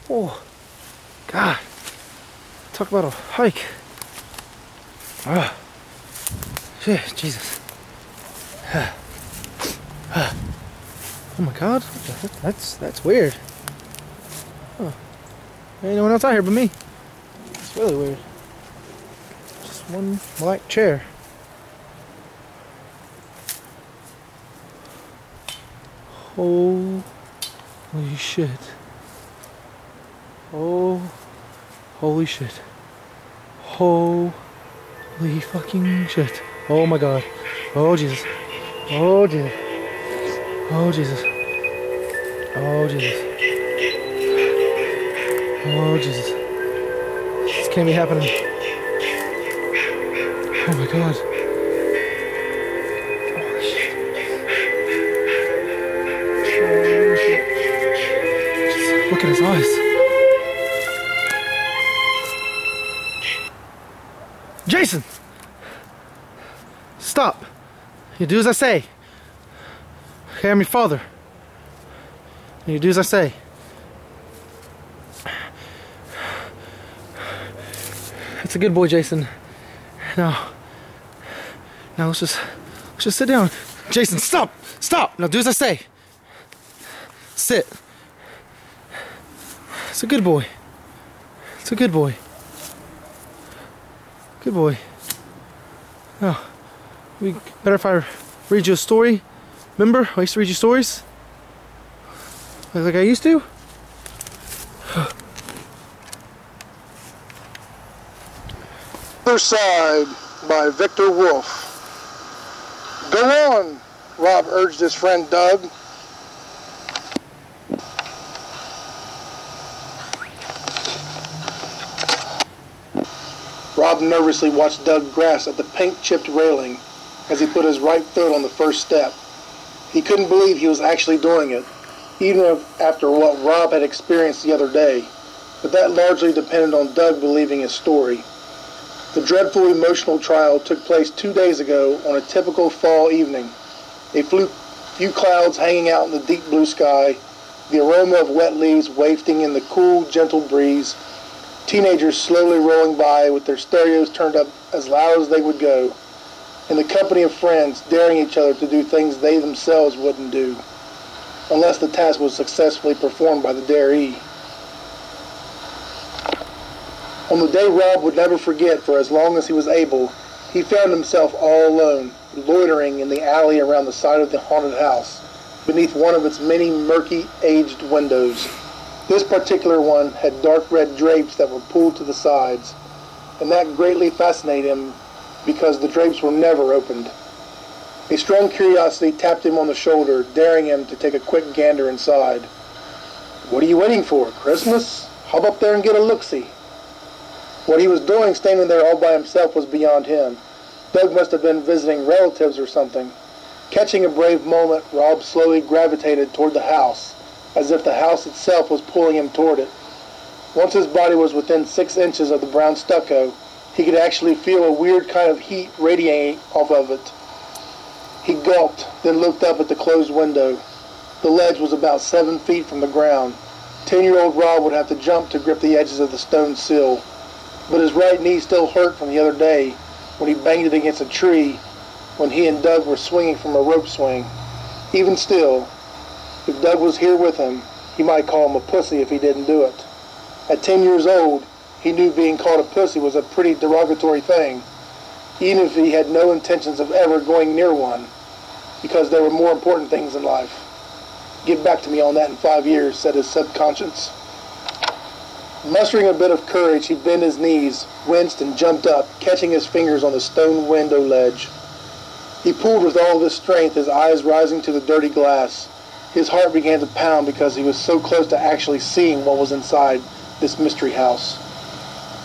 Oh, God. Talk about a hike. Ah, shit, Jesus. Oh my God, that's weird. Huh. There ain't no one else out here but me. It's really weird. Just one black chair. Holy shit. Oh, holy shit. Holy fucking shit. Oh my God. Oh Jesus. Oh Jesus. Oh Jesus. Oh Jesus. Oh Jesus. This can't be happening. Oh my God. Holy shit. Holy shit. Just look at his eyes. Jason! Stop! You do as I say. Okay, I'm your father. You do as I say. That's a good boy, Jason. Now let's just sit down. Jason, stop! Stop! Now do as I say. Sit. It's a good boy. It's a good boy. Good boy. Now, we better if I read you a story. Remember, I used to read you stories? Like I used to? Other Side by Viktor Wolfe. Go on, Rob urged his friend Doug. Rob nervously watched Doug grasp at the paint-chipped railing as he put his right foot on the first step. He couldn't believe he was actually doing it, even after what Rob had experienced the other day, but that largely depended on Doug believing his story. The dreadful emotional trial took place 2 days ago on a typical fall evening. A few clouds hanging out in the deep blue sky, the aroma of wet leaves wafting in the cool, gentle breeze, teenagers slowly rolling by with their stereos turned up as loud as they would go, in the company of friends daring each other to do things they themselves wouldn't do, unless the task was successfully performed by the daree. On the day Rob would never forget for as long as he was able, he found himself all alone, loitering in the alley around the side of the haunted house, beneath one of its many murky, aged windows. This particular one had dark red drapes that were pulled to the sides, and that greatly fascinated him because the drapes were never opened. A strong curiosity tapped him on the shoulder, daring him to take a quick gander inside. "What are you waiting for, Christmas? Hop up there and get a look-see." What he was doing standing there all by himself was beyond him. Doug must have been visiting relatives or something. Catching a brave moment, Rob slowly gravitated toward the house, as if the house itself was pulling him toward it. Once his body was within 6 inches of the brown stucco, he could actually feel a weird kind of heat radiating off of it. He gulped, then looked up at the closed window. The ledge was about 7 feet from the ground. 10-year-old Rob would have to jump to grip the edges of the stone sill. But his right knee still hurt from the other day when he banged it against a tree when he and Doug were swinging from a rope swing. Even still, if Doug was here with him, he might call him a pussy if he didn't do it. At 10 years old, he knew being called a pussy was a pretty derogatory thing, even if he had no intentions of ever going near one, because there were more important things in life. "Get back to me on that in 5 years," said his subconscious. Mustering a bit of courage, he bent his knees, winced, and jumped up, catching his fingers on the stone window ledge. He pulled with all of his strength, his eyes rising to the dirty glass. His heart began to pound because he was so close to actually seeing what was inside this mystery house.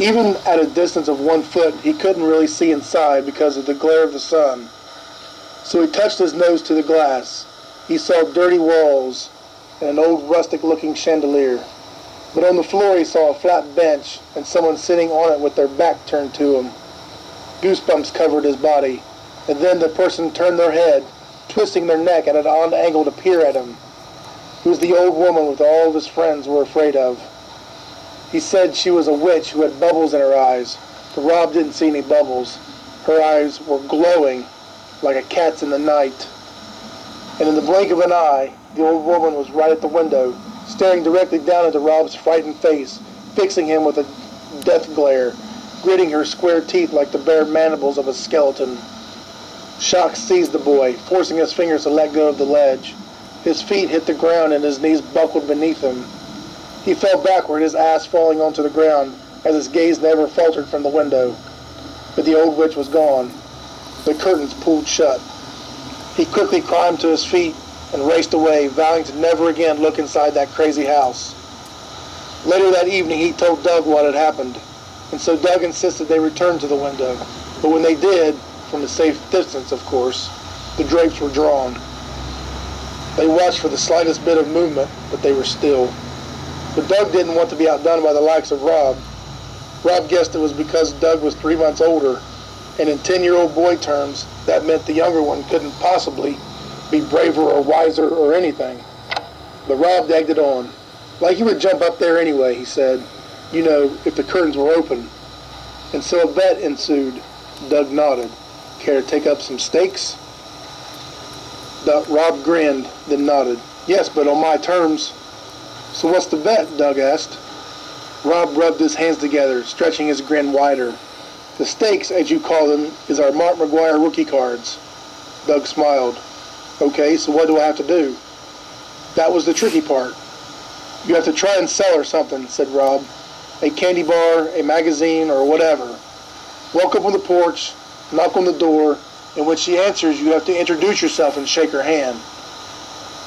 Even at a distance of 1 foot, he couldn't really see inside because of the glare of the sun. So he touched his nose to the glass. He saw dirty walls and an old rustic-looking chandelier. But on the floor he saw a flat bench and someone sitting on it with their back turned to him. Goosebumps covered his body, and then the person turned their head, twisting their neck at an odd angle to peer at him. It was the old woman with all of his friends were afraid of. He said she was a witch who had bubbles in her eyes, but Rob didn't see any bubbles. Her eyes were glowing like a cat's in the night. And in the blink of an eye, the old woman was right at the window, staring directly down into Rob's frightened face, fixing him with a death glare, gritting her square teeth like the bared mandibles of a skeleton. Shock seized the boy, forcing his fingers to let go of the ledge. His feet hit the ground and his knees buckled beneath him. He fell backward, his ass falling onto the ground, as his gaze never faltered from the window. But the old witch was gone. The curtains pulled shut. He quickly climbed to his feet and raced away, vowing to never again look inside that crazy house. Later that evening, he told Doug what had happened, and so Doug insisted they return to the window. But when they did, from a safe distance, of course, the drapes were drawn. They watched for the slightest bit of movement, but they were still. But Doug didn't want to be outdone by the likes of Rob. Rob guessed it was because Doug was 3 months older, and in 10-year-old boy terms, that meant the younger one couldn't possibly be braver or wiser or anything. But Rob egged it on. Like he would jump up there anyway, he said, you know, if the curtains were open. And so a bet ensued. Doug nodded. Care to take up some stakes? Rob grinned, then nodded. Yes, but on my terms. So what's the bet? Doug asked. Rob rubbed his hands together, stretching his grin wider. The stakes, as you call them, is our Mark McGuire rookie cards. Doug smiled. Okay, so what do I have to do? That was the tricky part. You have to try and sell her something, said Rob. A candy bar, a magazine, or whatever. Walk up on the porch, knock on the door, and when she answers, you have to introduce yourself and shake her hand.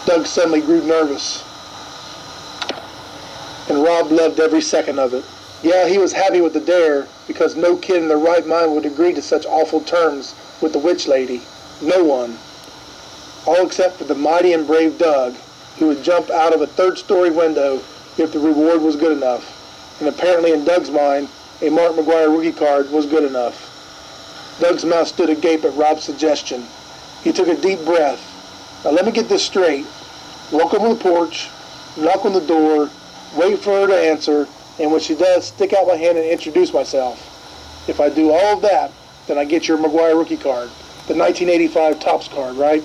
Doug suddenly grew nervous, and Rob loved every second of it. Yeah, he was happy with the dare, because no kid in their right mind would agree to such awful terms with the witch lady. No one. All except for the mighty and brave Doug, who would jump out of a third-story window if the reward was good enough. And apparently in Doug's mind, a Mark McGuire rookie card was good enough. Doug's mouth stood agape at Rob's suggestion. He took a deep breath. Now let me get this straight. Walk up on the porch, knock on the door, wait for her to answer, and when she does, stick out my hand and introduce myself. If I do all of that, then I get your McGuire rookie card, the 1985 Topps card, right?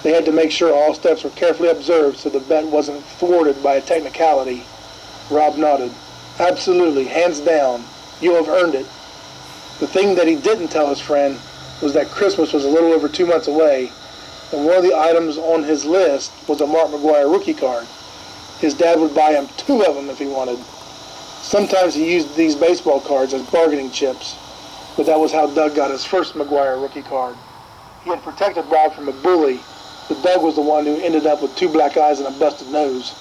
They had to make sure all steps were carefully observed so the bet wasn't thwarted by a technicality. Rob nodded. Absolutely, hands down. You'll have earned it. The thing that he didn't tell his friend was that Christmas was a little over 2 months away, and one of the items on his list was a Mark McGuire rookie card. His dad would buy him 2 of them if he wanted. Sometimes he used these baseball cards as bargaining chips, but that was how Doug got his first McGuire rookie card. He had protected Rob from a bully, but Doug was the one who ended up with 2 black eyes and a busted nose.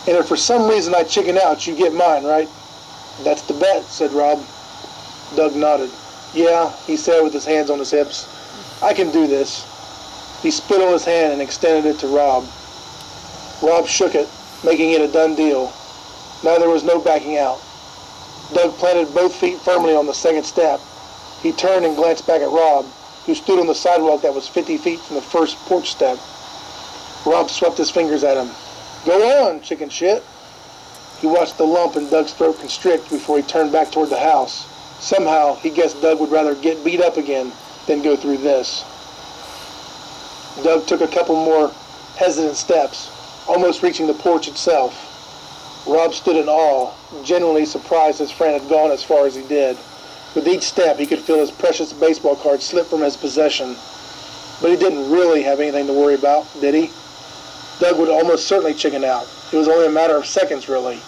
And if for some reason I chicken out, you get mine, right? That's the bet, said Rob. Doug nodded. Yeah, he said with his hands on his hips. I can do this. He spit on his hand and extended it to Rob. Rob shook it, making it a done deal. Now there was no backing out. Doug planted both feet firmly on the second step. He turned and glanced back at Rob, who stood on the sidewalk that was 50 feet from the first porch step. Rob swept his fingers at him. Go on, chicken shit. He watched the lump in Doug's throat constrict before he turned back toward the house. Somehow, he guessed Doug would rather get beat up again than go through this. Doug took a couple more hesitant steps, almost reaching the porch itself. Rob stood in awe, genuinely surprised his friend had gone as far as he did. With each step, he could feel his precious baseball card slip from his possession. But he didn't really have anything to worry about, did he? Doug would almost certainly chicken out. It was only a matter of seconds, really.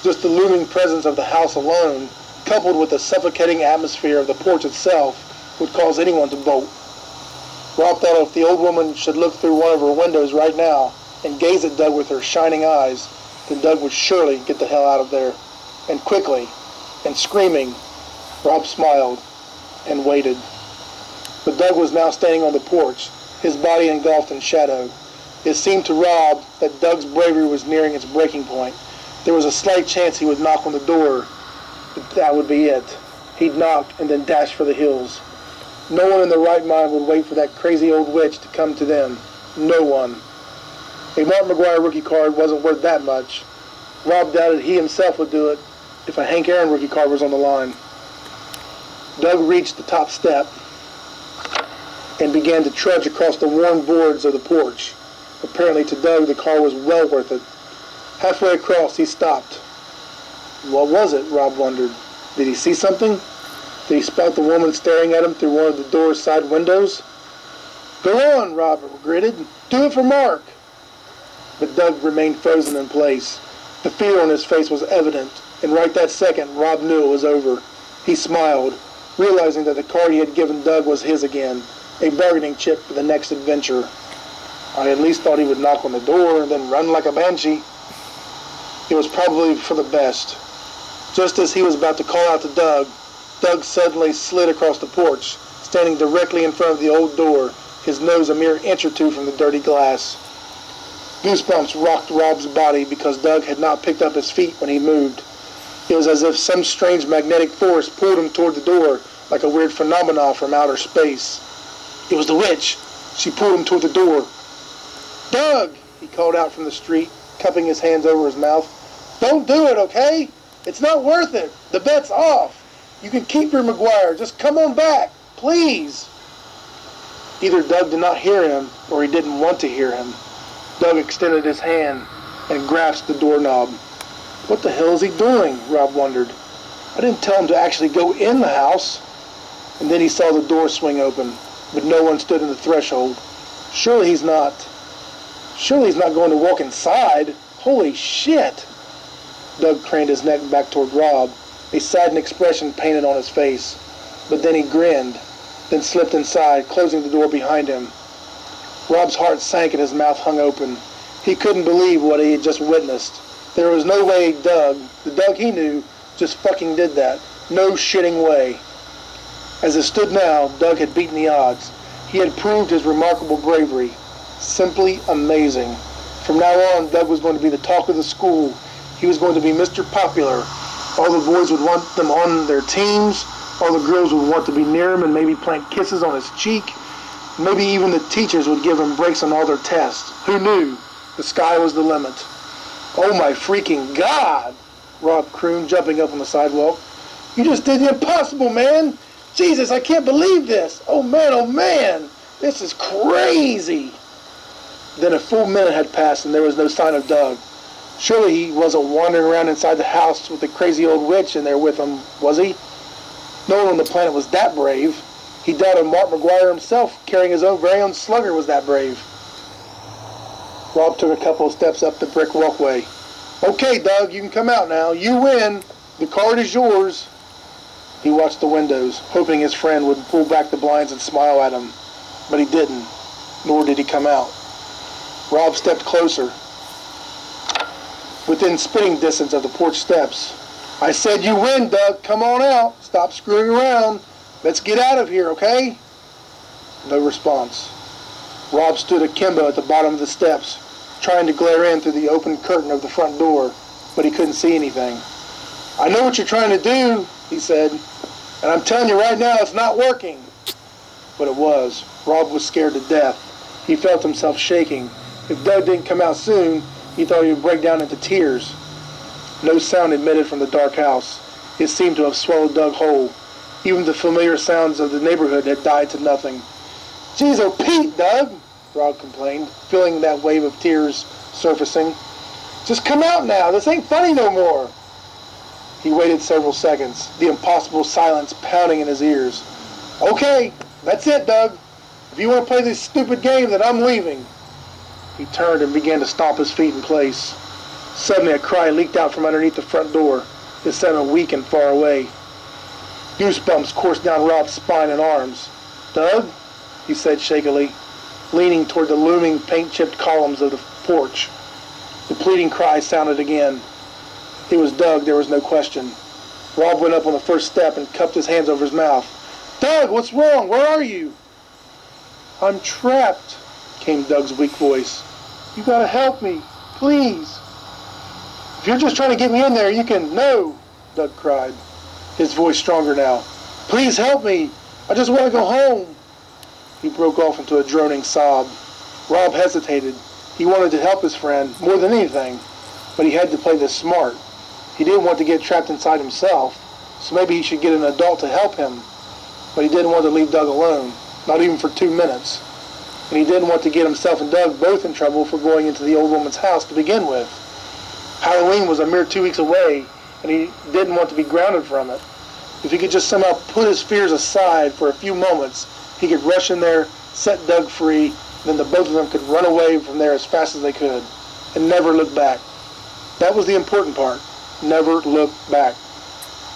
Just the looming presence of the house alone, coupled with the suffocating atmosphere of the porch itself, would cause anyone to bolt. Rob thought if the old woman should look through one of her windows right now and gaze at Doug with her shining eyes, then Doug would surely get the hell out of there. And quickly, and screaming, Rob smiled and waited. But Doug was now standing on the porch, his body engulfed in shadow. It seemed to Rob that Doug's bravery was nearing its breaking point. There was a slight chance he would knock on the door, but that would be it. He'd knock and then dash for the hills. No one in their right mind would wait for that crazy old witch to come to them. No one. A Mark McGuire rookie card wasn't worth that much. Rob doubted he himself would do it if a Hank Aaron rookie card was on the line. Doug reached the top step and began to trudge across the worn boards of the porch. Apparently to Doug, the car was well worth it. Halfway across, he stopped. What was it? Rob wondered. Did he see something? Did he spot the woman staring at him through one of the door's side windows? Go on, Rob gritted. Do it for Mark. But Doug remained frozen in place. The fear on his face was evident, and right that second, Rob knew it was over. He smiled, realizing that the card he had given Doug was his again, a bargaining chip for the next adventure. I at least thought he would knock on the door and then run like a banshee. It was probably for the best. Just as he was about to call out to Doug, Doug suddenly slid across the porch, standing directly in front of the old door, his nose a mere inch or two from the dirty glass. Goosebumps rocked Rob's body because Doug had not picked up his feet when he moved. It was as if some strange magnetic force pulled him toward the door like a weird phenomena from outer space. It was the witch. She pulled him toward the door. Doug, he called out from the street, cupping his hands over his mouth. Don't do it, okay? It's not worth it. The bet's off. You can keep your McGuire. Just come on back, please. Either Doug did not hear him or he didn't want to hear him. Doug extended his hand and grasped the doorknob. What the hell is he doing? Rob wondered. I didn't tell him to actually go in the house. And then he saw the door swing open, but no one stood in the threshold. Surely he's not going to walk inside. Holy shit. Doug craned his neck back toward Rob, a saddened expression painted on his face. But then he grinned, then slipped inside, closing the door behind him. Rob's heart sank and his mouth hung open. He couldn't believe what he had just witnessed. There was no way Doug, the Doug he knew, just fucking did that. No shitting way. As it stood now, Doug had beaten the odds. He had proved his remarkable bravery. Simply amazing. From now on, Doug was going to be the talk of the school. He was going to be Mr. Popular. All the boys would want them on their teams. All the girls would want to be near him and maybe plant kisses on his cheek. Maybe even the teachers would give him breaks on all their tests. Who knew? The sky was the limit. Oh my freaking God! Rob crooned, jumping up on the sidewalk. You just did the impossible, man! Jesus, I can't believe this! Oh man, this is crazy! Then a full minute had passed and there was no sign of Doug. Surely he wasn't wandering around inside the house with the crazy old witch in there with him, was he? No one on the planet was that brave. He doubted Mark McGuire himself, carrying his own very own slugger, was that brave. Rob took a couple of steps up the brick walkway. Okay, Doug, you can come out now. You win. The card is yours. He watched the windows, hoping his friend would pull back the blinds and smile at him. But he didn't, nor did he come out. Rob stepped closer, within spitting distance of the porch steps. I said you win, Doug. Come on out. Stop screwing around. Let's get out of here, okay? No response. Rob stood akimbo at the bottom of the steps, trying to glare in through the open curtain of the front door, but he couldn't see anything. I know what you're trying to do, he said, and I'm telling you right now it's not working. But it was. Rob was scared to death. He felt himself shaking. If Doug didn't come out soon, he thought he would break down into tears. No sound emitted from the dark house. It seemed to have swallowed Doug whole. Even the familiar sounds of the neighborhood had died to nothing. Jeez, oh Pete, Doug, Rob complained, feeling that wave of tears surfacing. Just come out now. This ain't funny no more. He waited several seconds, the impossible silence pounding in his ears. Okay, that's it, Doug. If you want to play this stupid game, then I'm leaving. He turned and began to stomp his feet in place. Suddenly a cry leaked out from underneath the front door. It sounded weak and far away. Goosebumps coursed down Rob's spine and arms. Doug? He said shakily, leaning toward the looming paint-chipped columns of the porch. The pleading cry sounded again. It was Doug, there was no question. Rob went up on the first step and cupped his hands over his mouth. Doug, what's wrong? Where are you? I'm trapped, came Doug's weak voice. You gotta help me, please. If you're just trying to get me in there, you can... No, Doug cried, his voice stronger now. Please help me. I just want to go home. He broke off into a droning sob. Rob hesitated. He wanted to help his friend more than anything. but he had to play this smart. He didn't want to get trapped inside himself, so maybe he should get an adult to help him, but he didn't want to leave Doug alone, not even for 2 minutes. And he didn't want to get himself and Doug both in trouble for going into the old woman's house to begin with. Halloween was a mere 2 weeks away, and he didn't want to be grounded from it. If he could just somehow put his fears aside for a few moments, he could rush in there, set Doug free, and then the both of them could run away from there as fast as they could, and never look back. That was the important part. Never look back.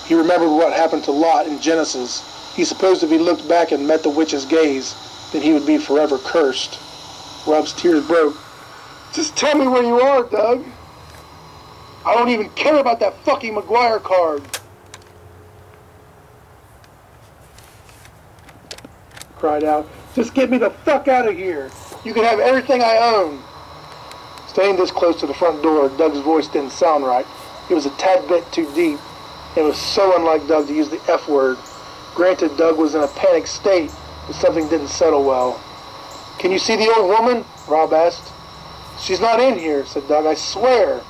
He remembered what happened to Lot in Genesis. He supposed if he looked back and met the witch's gaze, then he would be forever cursed. Rob's tears broke. Just tell me where you are, Doug. I don't even care about that fucking McGuire card. Cried out. Just get me the fuck out of here. You can have everything I own. Staying this close to the front door, Doug's voice didn't sound right. It was a tad bit too deep. It was so unlike Doug to use the F word. Granted, Doug was in a panicked state, but something didn't settle well. Can you see the old woman? Rob asked. She's not in here, said Doug, I swear.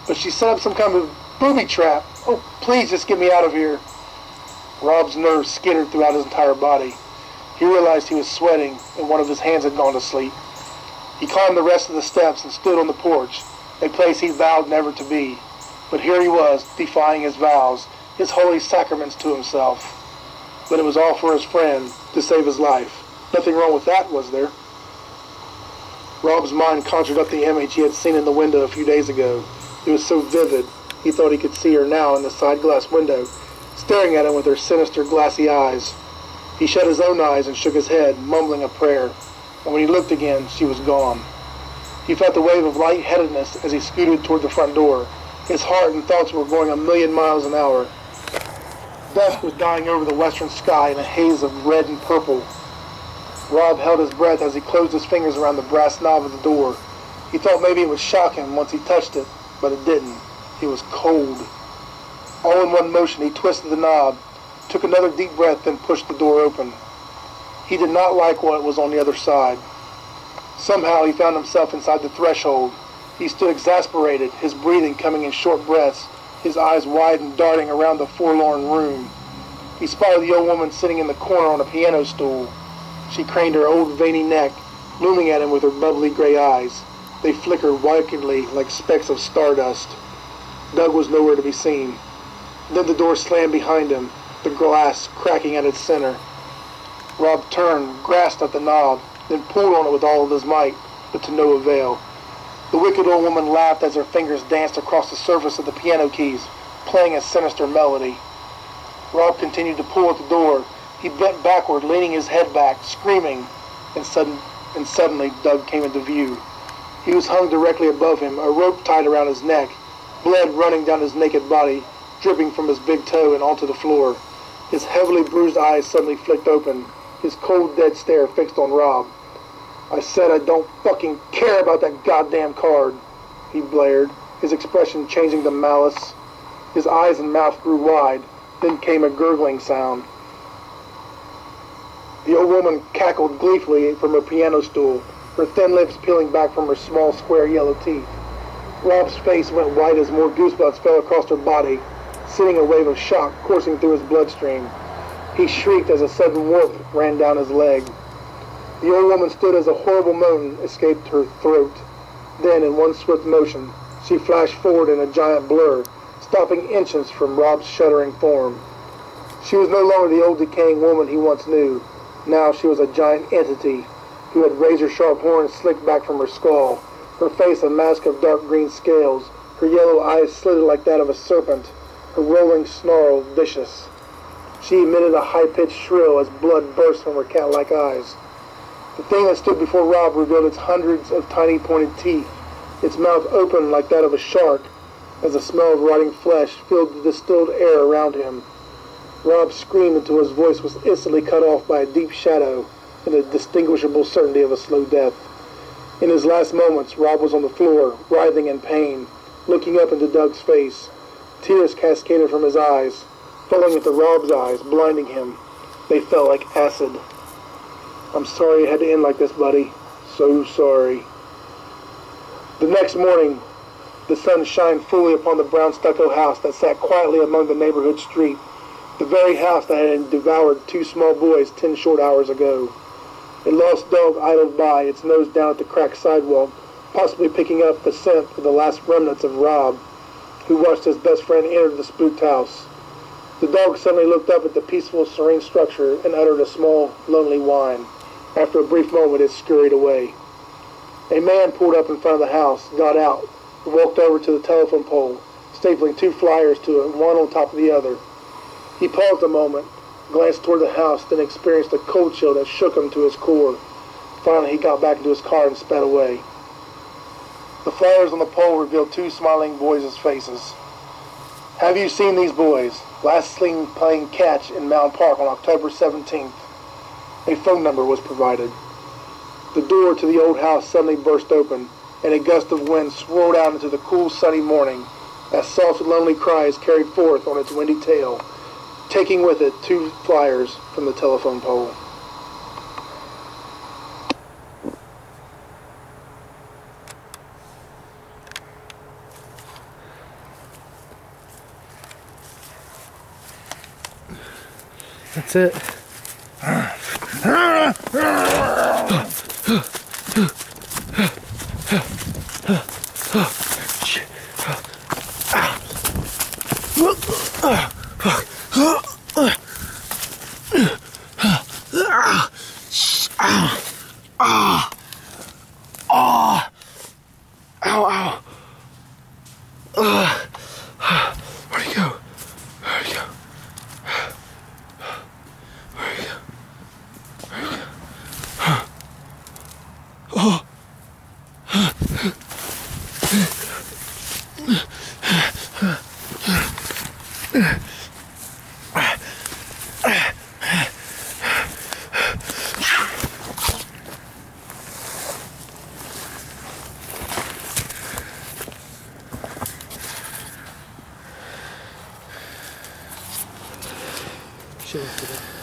But she set up some kind of booby trap. Oh, please just get me out of here. Rob's nerves skittered throughout his entire body. He realized he was sweating and one of his hands had gone to sleep. He climbed the rest of the steps and stood on the porch, a place he vowed never to be. But here he was, defying his vows, his holy sacraments to himself. But it was all for his friend, to save his life. Nothing wrong with that, was there? Rob's mind conjured up the image he had seen in the window a few days ago. It was so vivid, he thought he could see her now in the side glass window, staring at him with her sinister, glassy eyes. He shut his own eyes and shook his head, mumbling a prayer, and when he looked again, she was gone. He felt a wave of lightheadedness as he scooted toward the front door. His heart and thoughts were going 1,000,000 miles an hour. Dusk was dying over the western sky in a haze of red and purple. Rob held his breath as he closed his fingers around the brass knob of the door. He thought maybe it would shock him once he touched it, but it didn't. It was cold. All in one motion, he twisted the knob, took another deep breath, then pushed the door open. He did not like what was on the other side. Somehow he found himself inside the threshold. He stood exasperated, his breathing coming in short breaths, his eyes wide and darting around the forlorn room. He spotted the old woman sitting in the corner on a piano stool. She craned her old veiny neck, looming at him with her bubbly gray eyes. They flickered wickedly like specks of stardust. Doug was nowhere to be seen. Then the door slammed behind him, the glass cracking at its center. Rob turned, grasped at the knob, then pulled on it with all of his might, but to no avail. The wicked old woman laughed as her fingers danced across the surface of the piano keys, playing a sinister melody. Rob continued to pull at the door. He bent backward, leaning his head back, screaming, and suddenly Doug came into view. He was hung directly above him, a rope tied around his neck, blood running down his naked body, dripping from his big toe and onto the floor. His heavily bruised eyes suddenly flicked open, his cold, dead stare fixed on Rob. I said I don't fucking care about that goddamn card, he blared, his expression changing to malice. His eyes and mouth grew wide, then came a gurgling sound. The old woman cackled gleefully from her piano stool, her thin lips peeling back from her small, square yellow teeth. Rob's face went white as more goosebumps fell across her body, sending a wave of shock coursing through his bloodstream. He shrieked as a sudden warmth ran down his leg. The old woman stood as a horrible moan escaped her throat. Then, in one swift motion, she flashed forward in a giant blur, stopping inches from Rob's shuddering form. She was no longer the old decaying woman he once knew. Now she was a giant entity who had razor-sharp horns slicked back from her skull, her face a mask of dark green scales, her yellow eyes slitted like that of a serpent, her rolling snarl vicious. She emitted a high-pitched shrill as blood burst from her cat-like eyes. The thing that stood before Rob revealed its hundreds of tiny pointed teeth, its mouth open like that of a shark, as the smell of rotting flesh filled the distilled air around him. Rob screamed until his voice was instantly cut off by a deep shadow and the distinguishable certainty of a slow death. In his last moments, Rob was on the floor, writhing in pain, looking up into Doug's face. Tears cascaded from his eyes, falling into Rob's eyes, blinding him. They felt like acid. I'm sorry it had to end like this, buddy. So sorry. The next morning, The sun shined fully upon the brown stucco house that sat quietly among the neighborhood street, the very house that had devoured 2 small boys 10 short hours ago. A lost dog idled by, its nose down at the cracked sidewalk, possibly picking up the scent of the last remnants of Rob, who watched his best friend enter the spooked house. The dog suddenly looked up at the peaceful, serene structure and uttered a small, lonely whine. After a brief moment, it scurried away. A man pulled up in front of the house, got out, and walked over to the telephone pole, stapling 2 flyers to it, one on top of the other. He paused a moment, glanced toward the house, then experienced a cold chill that shook him to his core. Finally, he got back into his car and sped away. The flyers on the pole revealed 2 smiling boys' faces. Have you seen these boys? Last seen playing catch in Mountain Park on October 17th. A phone number was provided. The door to the old house suddenly burst open, and a gust of wind swirled out into the cool, sunny morning as soft, lonely cries carried forth on its windy tail, taking with it 2 flyers from the telephone pole. That's it. Ow, ow. Where'd he go? Where'd he go? Where'd he go? Where'd he go? Oh. Shit.